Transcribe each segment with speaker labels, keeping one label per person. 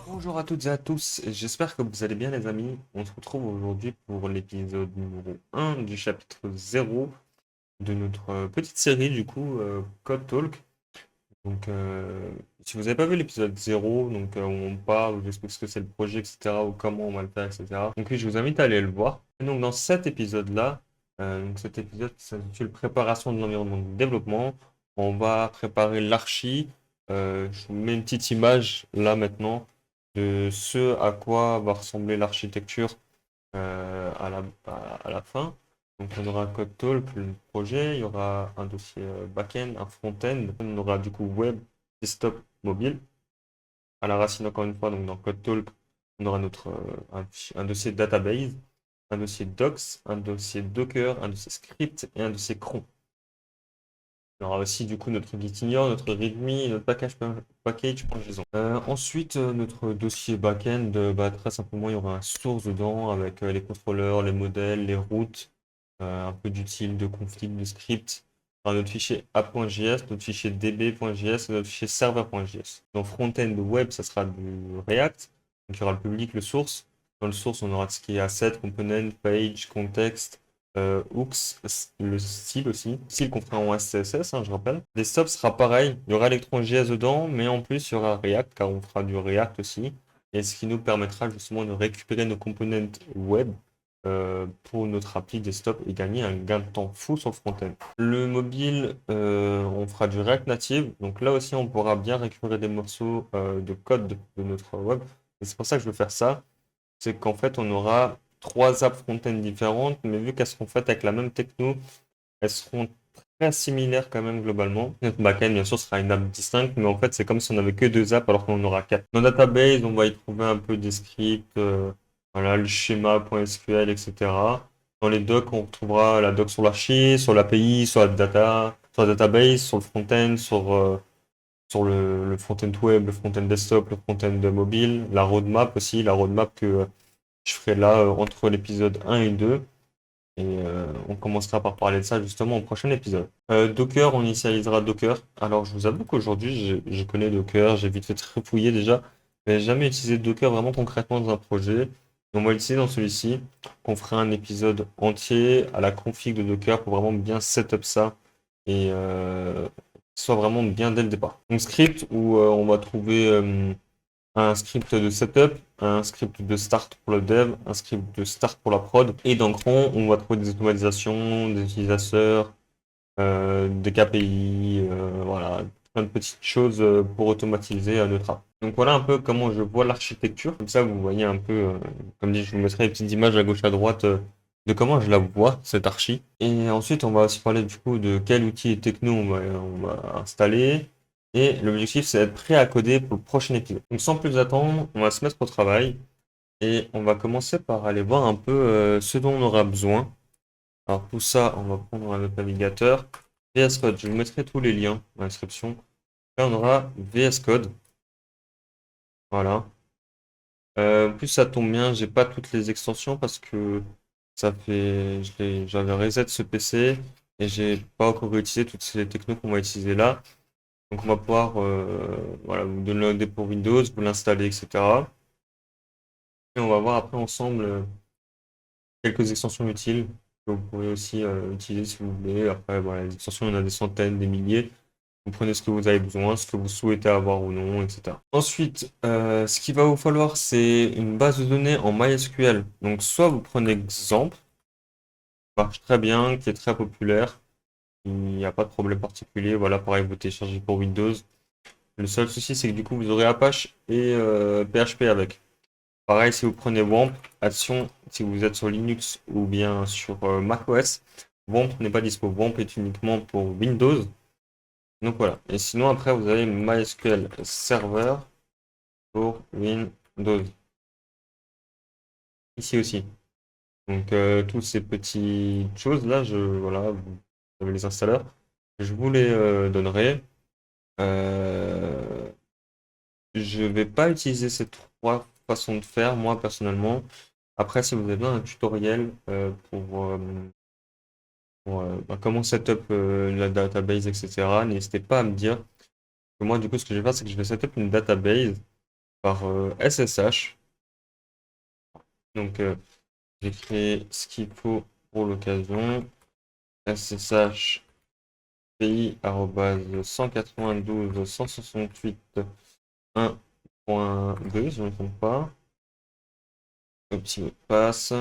Speaker 1: Bonjour à toutes et à tous, j'espère que vous allez bien les amis. On se retrouve aujourd'hui pour l'épisode numéro 1 du chapitre 0 de notre petite série du coup Code Talk. Donc si vous n'avez pas vu l'épisode 0, donc où on parle, où j'explique ce que c'est le projet, etc. ou comment on va le faire, etc. Donc oui, je vous invite à aller le voir. Et donc dans cet épisode-là, donc cet épisode qui s'intitule Préparation de l'environnement de développement, on va préparer l'archi. Je vous mets une petite image là maintenant de ce à quoi va ressembler l'architecture à la fin. Donc on aura un code talk, le projet, il y aura un dossier back-end, un front-end, on aura du coup web, desktop, mobile. À la racine encore une fois, donc dans code talk, on aura un dossier database, un dossier docs, un dossier Docker, un dossier script et un dossier cron. On aura aussi du coup notre Gitignore, notre README, notre package.json. Ensuite, notre dossier backend, très simplement, il y aura un source dedans avec les contrôleurs, les modèles, les routes, un peu d'utile, de config, de script. Notre fichier app.js, notre fichier db.js et notre fichier server.js. Dans front-end web, ça sera du React. Donc il y aura le public, le source. Dans le source, on aura tout ce qui est asset, component, page, context, hooks, le style aussi. Style qu'on fera en SCSS, je rappelle. Desktop sera pareil. Il y aura Electron.js dedans, mais en plus, il y aura React, car on fera du React aussi. Et ce qui nous permettra justement de récupérer nos components web pour notre appli desktop et gagner un gain de temps fou sur le front-end. Le mobile, on fera du React Native. Donc là aussi, on pourra bien récupérer des morceaux de code de notre web. Et c'est pour ça que je veux faire ça. C'est qu'en fait, on aura trois apps front-end différentes, mais vu qu'elles seront faites avec la même techno, elles seront très similaires quand même globalement. Notre backend, bien sûr, sera une app distincte, mais en fait, c'est comme si on avait que deux apps alors qu'on en aura quatre. Dans database, on va y trouver un peu des scripts, voilà, le schéma.sql, etc. Dans les docs, on retrouvera la doc sur l'archi, sur l'API, sur la data, sur la database, sur le front-end, sur le front-end web, le front-end desktop, le front-end mobile, la roadmap aussi, la roadmap que je ferai là entre l'épisode 1 et 2. Et on commencera par parler de ça justement au prochain épisode. Docker, on initialisera Docker. Alors je vous avoue qu'aujourd'hui je connais Docker, j'ai vite fait trifouiller déjà, mais j'ai jamais utilisé Docker vraiment concrètement dans un projet. On va l'utiliser dans celui-ci. On fera un épisode entier à la config de Docker pour vraiment bien setup ça et que ce soit vraiment bien dès le départ. Donc script où on va trouver un script de setup, un script de start pour le dev, un script de start pour la prod. Et dans Cron, on va trouver des automatisations, des utilisateurs, des KPI, voilà, plein de petites choses pour automatiser notre app. Donc voilà un peu comment je vois l'architecture. Comme ça, vous voyez un peu, comme dit, je vous mettrai des petites images à gauche à droite de comment je la vois, cette archi. Et ensuite, on va aussi parler du coup de quel outil et techno on va installer. Et l'objectif, c'est d'être prêt à coder pour le prochain épisode. Donc sans plus attendre, on va se mettre au travail. Et on va commencer par aller voir un peu ce dont on aura besoin. Alors pour ça, on va prendre un autre navigateur. VS Code, je vous mettrai tous les liens dans la description. Là, on aura VS Code. Voilà. En plus, ça tombe bien, j'ai pas toutes les extensions parce que j'avais reset ce PC et j'ai pas encore utilisé toutes ces technos qu'on va utiliser là. Donc on va pouvoir voilà, vous downloader pour Windows, vous l'installer, etc. Et on va voir après ensemble quelques extensions utiles que vous pourrez aussi utiliser si vous voulez. Après, voilà, les extensions, il y en a des centaines, des milliers. Vous prenez ce que vous avez besoin, ce que vous souhaitez avoir ou non, etc. Ensuite, ce qu'il va vous falloir, c'est une base de données en MySQL. Donc, soit vous prenez exemple, qui marche très bien, qui est très populaire, il n'y a pas de problème particulier. Voilà, pareil, vous téléchargez pour Windows. Le seul souci, c'est que du coup, vous aurez Apache et PHP avec. Pareil, si vous prenez WAMP, attention, si vous êtes sur Linux ou bien sur macOS, WAMP n'est pas dispo. WAMP est uniquement pour Windows. Donc voilà. Et sinon, après, vous avez MySQL Server pour Windows. Ici aussi. Donc, toutes ces petites choses-là, voilà, vous avez les installeurs. Je vous les donnerai. Je vais pas utiliser ces trois façon de faire, moi personnellement. Après, si vous avez besoin d'un tutoriel pour comment setup la database, etc., n'hésitez pas à me dire. Que moi, du coup, ce que je vais faire, c'est que je vais setup une database par SSH. Donc, j'ai créé ce qu'il faut pour l'occasion. SSH pays 192.168.1.2, si je ne me trompe pas. Un petit mot de passe.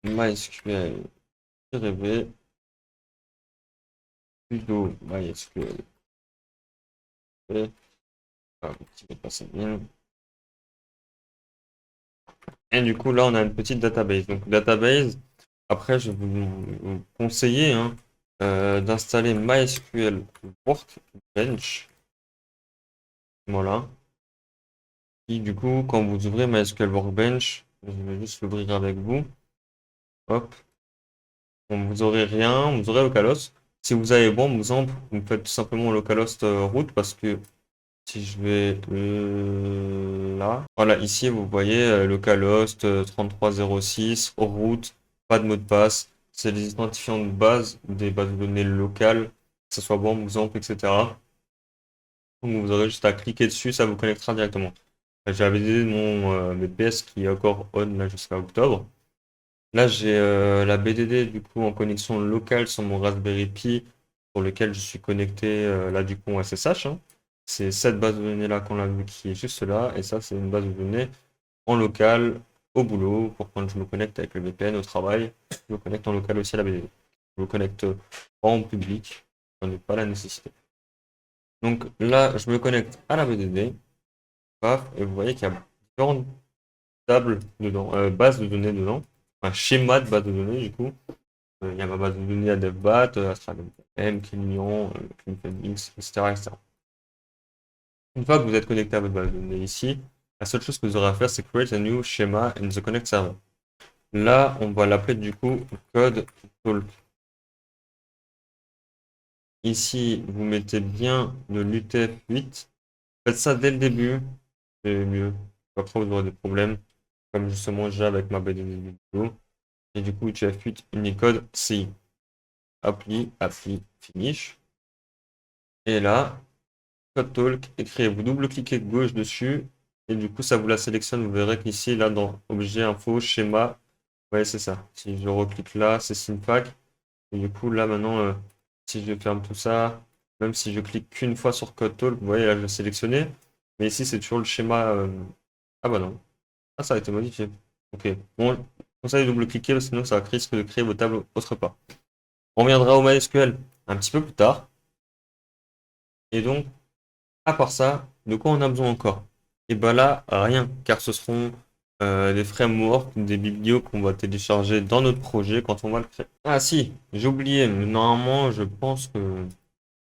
Speaker 1: MySQL-v sudo MySQL. Un petit mot de passe admin. Et du coup, là, on a une petite database. Donc, database, après, je vais vous conseiller hein, d'installer MySQL Workbench. Voilà. Et du coup, quand vous ouvrez MySQL Workbench, je vais juste l'ouvrir avec vous. Hop. Bon, vous aurez rien, vous aurez localhost. Si vous avez bon, par exemple, vous faites tout simplement localhost root parce que si je vais là, voilà, ici vous voyez localhost 3306, root, pas de mot de passe. C'est les identifiants de base des bases de données locales, que ce soit bon, exemple, etc. Donc vous aurez juste à cliquer dessus, ça vous connectera directement. J'avais dit mon BPS qui est encore on là jusqu'à octobre. Là j'ai la BDD du coup en connexion locale sur mon Raspberry Pi sur lequel je suis connecté là du coup en SSH. Hein. C'est cette base de données là qu'on a vu qui est juste là et ça c'est une base de données en local au boulot pour quand je me connecte avec le VPN au travail. Je me connecte en local aussi à la BDD. Je me connecte pas en public, j'en ai pas la nécessité. Donc là je me connecte à la BDD. Paf, et vous voyez qu'il y a différentes tables dedans, bases de données dedans, un schéma de base de données du coup. Il y a ma base de données à DevBat, AstraM, Client, CleanFedX, etc., etc. Une fois que vous êtes connecté à votre base de données ici, la seule chose que vous aurez à faire, c'est create a new schema in the connect server. Là, on va l'appeler du coup code talk. Ici, vous mettez bien de l'UTF-8. Faites ça dès le début, c'est mieux. Après, vous aurez des problèmes, comme justement j'ai avec ma base de données. Et du coup, UTF-8 Unicode CI. Appli, finish. Et là, Code Talk, écrivez, vous double-cliquez gauche dessus, et du coup, ça vous la sélectionne. Vous verrez qu'ici, là, dans objet, info, schéma, ouais, c'est ça. Si je reclique là, c'est Synpack. Et du coup, là, maintenant, si je ferme tout ça, même si je clique qu'une fois sur Code Talk, vous voyez, là, je l'ai sélectionné. Mais ici, c'est toujours le schéma. Ah bah non. Ah, ça a été modifié. Ok. Bon, conseil de double-cliquer, sinon ça risque de créer vos tables autre part. On reviendra au MySQL un petit peu plus tard. Et donc, à part ça, de quoi on a besoin encore? Et ben là, rien, car ce seront des frameworks, des biblios qu'on va télécharger dans notre projet quand on va le créer. Ah si, j'ai oublié, mais normalement, je pense que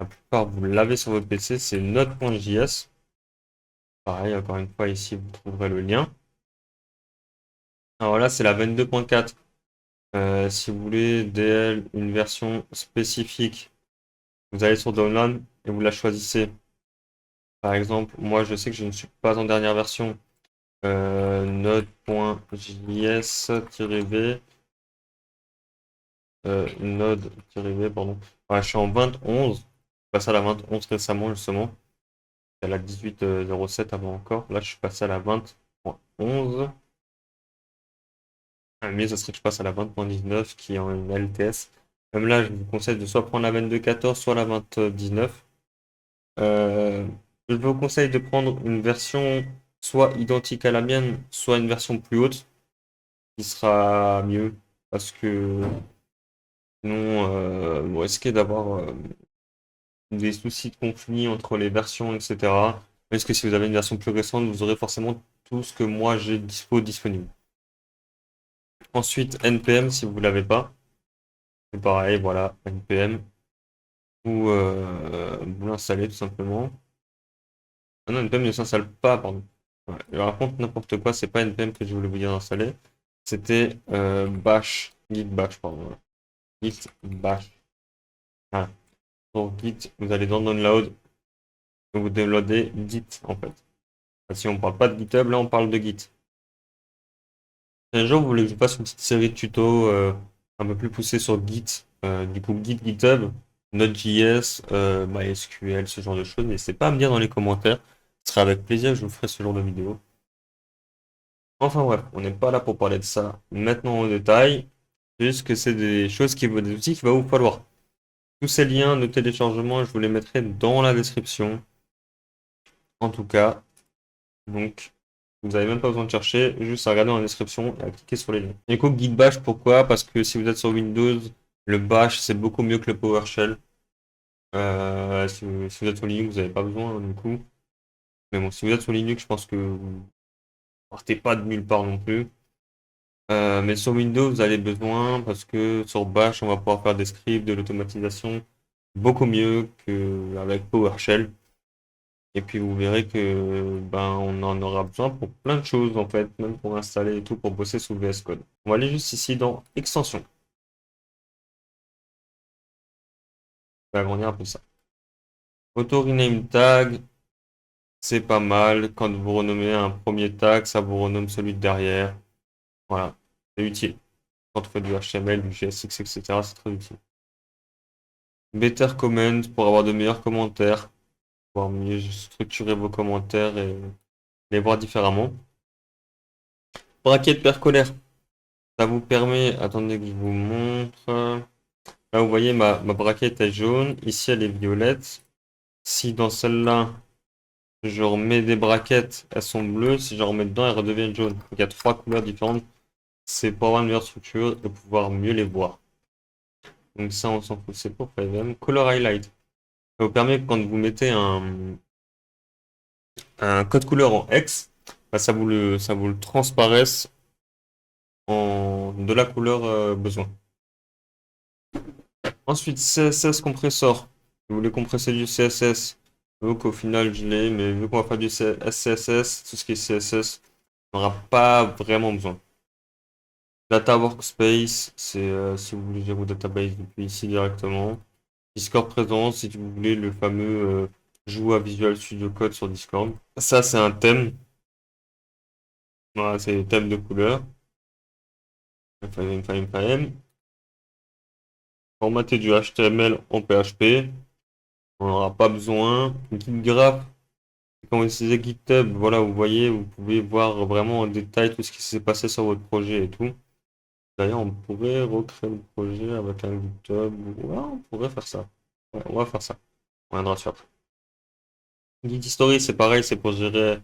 Speaker 1: la plupart vous l'avez sur votre PC, c'est Node.js. Pareil, encore une fois, ici, vous trouverez le lien. Alors là, c'est la 22.4. Si vous voulez DL, une version spécifique, vous allez sur Download et vous la choisissez. Par exemple, moi, je sais que je ne suis pas en dernière version. Node.js-v Node-v, pardon. Ouais, je suis en 2011. Je suis passé à la 2011 récemment, justement. À la 18.07 avant encore. Là, je suis passé à la 20.11. Mais ça serait que je passe à la 20.19 qui est en une LTS. Même là, je vous conseille de soit prendre la 22.14, soit la 20.19. Euh, je vous conseille de prendre une version soit identique à la mienne, soit une version plus haute, qui sera mieux. Parce que sinon, vous risquez d'avoir des soucis de conflit entre les versions, etc. Parce que si vous avez une version plus récente, vous aurez forcément tout ce que moi j'ai disponible. Ensuite, NPM si vous ne l'avez pas. C'est pareil, voilà, NPM. Vous l'installez tout simplement. Ah non, NPM ne s'installe pas, pardon. Ouais. Je raconte n'importe quoi, c'est pas NPM que je voulais vous dire d'installer. C'était Bash, Git Bash, pardon. Git Bash. Voilà. Pour Git, vous allez dans Download, vous downloadez Git en fait. Si on parle pas de GitHub, là on parle de Git. Un jour, vous voulez que je fasse une petite série de tutos un peu plus poussée sur Git, du coup Git, GitHub, Node.js, MySQL, ce genre de choses, n'hésitez pas à me dire dans les commentaires. Ce sera avec plaisir que je vous ferai ce genre de vidéo. Enfin bref, on n'est pas là pour parler de ça maintenant en détail, c'est juste que c'est des choses des outils qu'il va vous falloir. Tous ces liens de téléchargement, je vous les mettrai dans la description. En tout cas, donc vous n'avez même pas besoin de chercher, juste à regarder dans la description et à cliquer sur les liens. Du coup, Git Bash, pourquoi? Parce que si vous êtes sur Windows, le Bash c'est beaucoup mieux que le PowerShell. Si vous êtes sur Linux, vous n'avez pas besoin du coup. Mais bon, si vous êtes sur Linux, je pense que vous partez pas de nulle part non plus. Mais sur Windows, vous avez besoin parce que sur Bash, on va pouvoir faire des scripts, de l'automatisation beaucoup mieux qu'avec PowerShell. Et puis vous verrez que ben on en aura besoin pour plein de choses en fait, même pour installer et tout, pour bosser sous VS Code. On va aller juste ici dans Extension. On va agrandir un peu ça. Auto rename tag, c'est pas mal. Quand vous renommez un premier tag, ça vous renomme celui de derrière. Voilà, c'est utile. Quand on fait du HTML, du JSX, etc., c'est très utile. Better comment pour avoir de meilleurs commentaires, pouvoir mieux structurer vos commentaires et les voir différemment. Bracket percolaire, ça vous permet, attendez que je vous montre. Là, vous voyez, ma braquette est jaune. Ici, elle est violette. Si dans celle-là, je remets des braquettes, elles sont bleues. Si j'en remets dedans, elles redeviennent jaunes. Donc, il y a trois couleurs différentes. C'est pour avoir une meilleure structure et pouvoir mieux les voir. Donc ça, on s'en fout. C'est pour FiveM. Color Highlight. Ça vous permet, quand vous mettez un code couleur en X, bah, ça vous le transparesse de la couleur besoin. Ensuite, CSS compressor. Si vous voulez compresser du CSS, donc au final je l'ai, mais vu qu'on va faire du CSS, tout ce qui est CSS, on n'aura pas vraiment besoin. Data Workspace, c'est si vous voulez gérer vos databases depuis ici directement. Discord présent, si vous voulez le fameux jouer à Visual Studio Code sur Discord. Ça, c'est un thème. Voilà, c'est le thème de couleur. Formater du HTML en PHP. On n'aura pas besoin. Git graph. Quand vous utilisez GitHub, voilà, vous voyez, vous pouvez voir vraiment en détail tout ce qui s'est passé sur votre projet et tout. D'ailleurs, on pourrait recréer le projet avec un GitHub. Ouais, on pourrait faire ça. Ouais, on va faire ça. On viendra sur après. Git History, c'est pareil, c'est pour gérer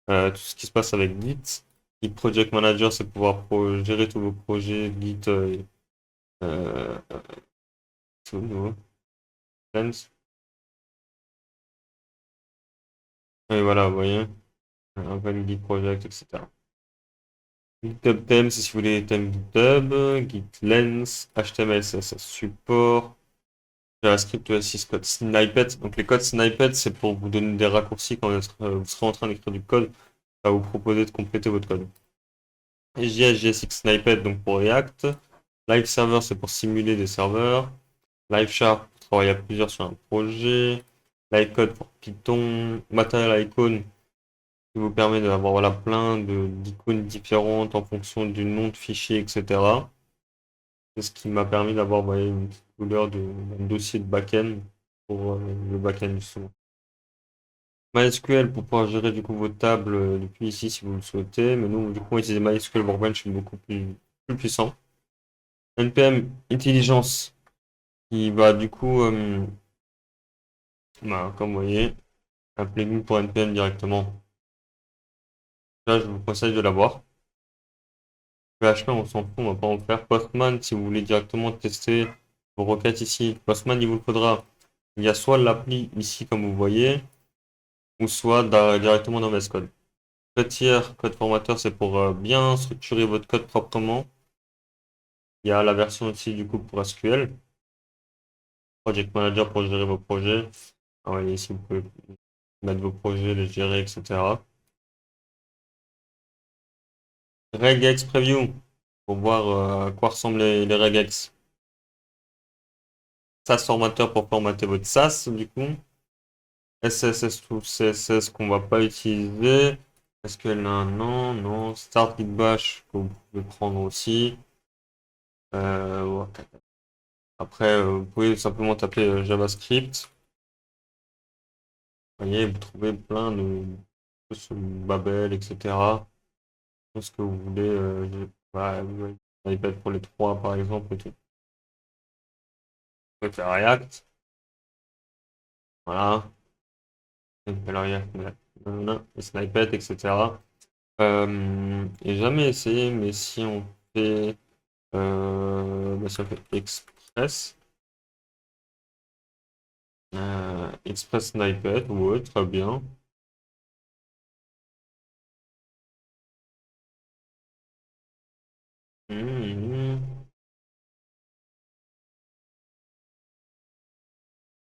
Speaker 1: tout ce qui se passe avec Git. Git Project Manager, c'est pouvoir gérer tous vos projets Git euh, tout nouveau. Plans. Et voilà, vous voyez, un value Git Project, etc. GitHub Theme, c'est si vous voulez les thèmes GitHub, GitLens, HTML, CSS support, JavaScript, ES6, code snippet. Donc les codes snippet, c'est pour vous donner des raccourcis quand vous serez en train d'écrire du code. Ça va vous proposer de compléter votre code. JS, JSX snippet, donc pour React. Live Server, c'est pour simuler des serveurs. Live Sharp, pour travailler à plusieurs sur un projet. Live Code pour Python. Material Icon, qui vous permet d'avoir voilà, plein d'icônes différentes en fonction du nom de fichier, etc. C'est ce qui m'a permis d'avoir une petite couleur un dossier de backend pour le backend justement. MySQL pour pouvoir gérer du coup vos tables depuis ici si vous le souhaitez. Mais nous, du coup, on utilise MySQL Workbench, c'est beaucoup plus puissant. NPM Intelligence qui va du coup, comme vous voyez, un plugin pour NPM directement. Là, je vous conseille de l'avoir. PHP, on s'en fout, on va pas en faire. Postman, si vous voulez directement tester vos requêtes ici. Postman, il vous le faudra. Il y a soit l'appli ici, comme vous voyez, ou soit directement dans VS Code. Code tiers, code formateur, c'est pour bien structurer votre code proprement. Il y a la version aussi du coup pour SQL. Project Manager pour gérer vos projets. Ah ouais, ici, vous pouvez mettre vos projets, les gérer, etc. Regex Preview, pour voir à quoi ressemblent les regex. SAS formateur pour formater votre SAS, du coup. SSS tout CSS qu'on va pas utiliser. SQL là, non, non. Start Git Bash, que vous pouvez prendre aussi. Ouais. Après, vous pouvez simplement taper JavaScript. Vous voyez, vous trouvez plein de choses, Babel, etc. Tout ce que vous voulez. Voilà, vous voyez, iPad pour les trois, par exemple, et tout. Vous pouvez faire React. Voilà. Alors, React, nanana, et Snippet, etc. J'ai jamais essayé, mais si on fait, si on fait Express, Express Snippet, ouais, très bien. Mhm.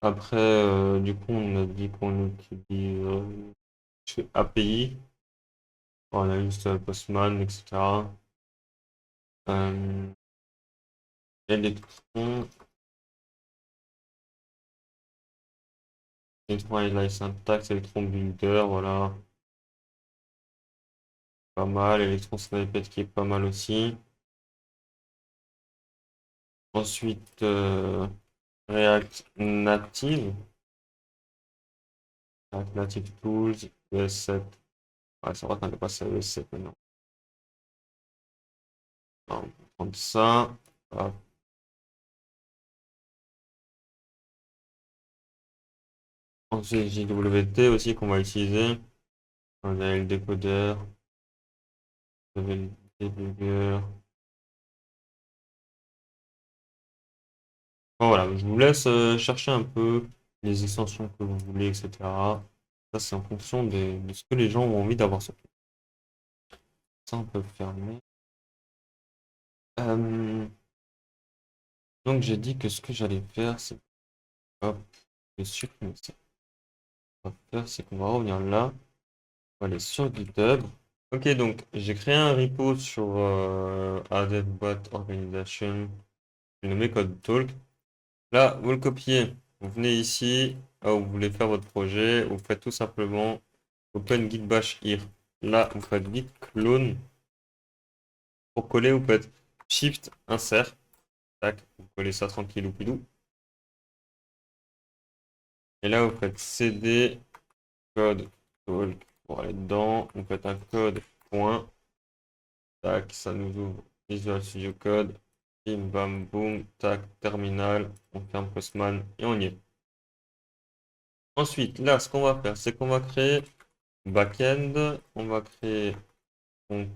Speaker 1: Après, du coup, on a dit qu'on utilise chez API. On a juste Postman, etc. Euh, Electron, Electron Highlight Syntax, Electron Builder, voilà, pas mal. Electron Snippet qui est pas mal aussi. Ensuite, React Native, React Native Tools, ES7. Ouais, c'est vrai qu'on est passé à ES7 maintenant. Alors, on va prendre ça. Hop. Ensuite, JWT aussi qu'on va utiliser. On a le décodeur, le débugger. Bon, voilà, je vous laisse chercher un peu les extensions que vous voulez, etc. Ça, c'est en fonction de ce que les gens ont envie d'avoir sur ça. On peut fermer. Euh, donc, j'ai dit que ce que j'allais faire, c'est hop, je supprime ça. On va faire, c'est qu'on va revenir là. On va aller sur GitHub. Ok, donc j'ai créé un repo sur Added Bot Organization. Je l'ai nommé Code Talk. Là, vous le copiez. Vous venez ici, là où vous voulez faire votre projet. Vous faites tout simplement Open Git Bash here. Là, vous faites git clone. Pour coller, vous faites Shift Insert. Tac, vous collez ça tranquille ou pilou. Et là, vous faites cd code talk pour aller dedans. Vous faites un code point. Tac, ça nous ouvre Visual Studio Code. Bim, bam, boum, tac, terminal. On ferme Postman et on y est. Ensuite, là, ce qu'on va faire, c'est qu'on va créer backend. On va créer front-end.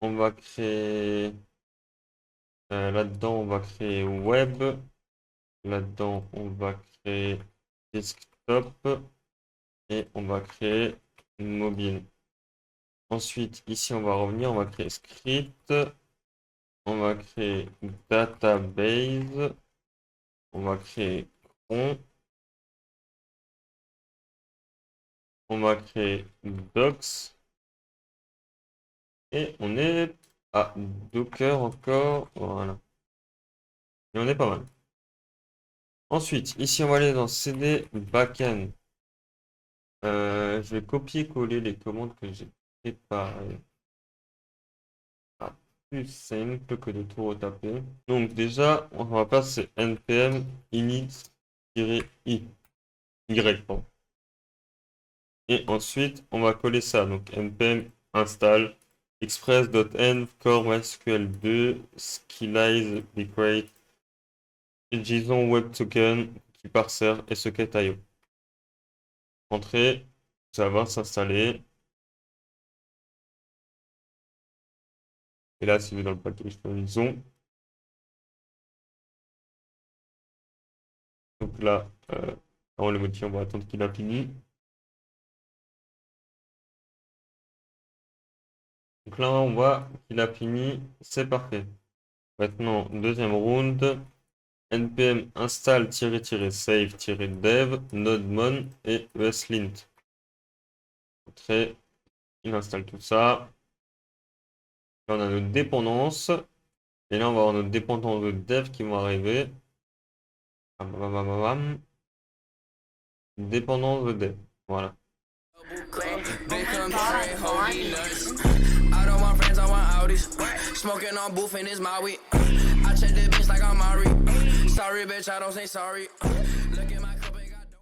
Speaker 1: On va créer là-dedans, on va créer web. Là-dedans, on va créer desktop et on va créer mobile. Ensuite, ici, on va revenir, on va créer script. On va créer database. On va créer cron. On va créer docs. Et on est à Docker encore. Voilà. Et on est pas mal. Ensuite, ici, on va aller dans CD backend. Je vais copier-coller les commandes que j'ai préparées. Ah, plus simple que de tout retaper. Donc déjà, on va faire c'est npm init-i. Y, pardon. Et ensuite, on va coller ça. Donc npm install express.env core mysql2 skillize bcrate JSON web token qui parser et socket.io. Entrée, ça va s'installer. Et là, si vous êtes dans le package Horizon, donc là, avant le motif, on va attendre qu'il a fini. Donc là, on voit qu'il a fini, c'est parfait. Maintenant, deuxième round, npm install-save-dev, nodemon et eslint. Entrée, il installe tout ça. Là, on a nos dépendances. Et là, on va avoir nos dépendances de dev qui vont arriver. Bam, bam, bam, bam, bam. Dépendance de dev. Voilà.
Speaker 2: I'm straight, holy nuts. I don't want friends, I want Audis. Smoking on booth and it's Maui. I check the bitch like I'm Mari. Sorry, bitch, I don't say sorry. Look at my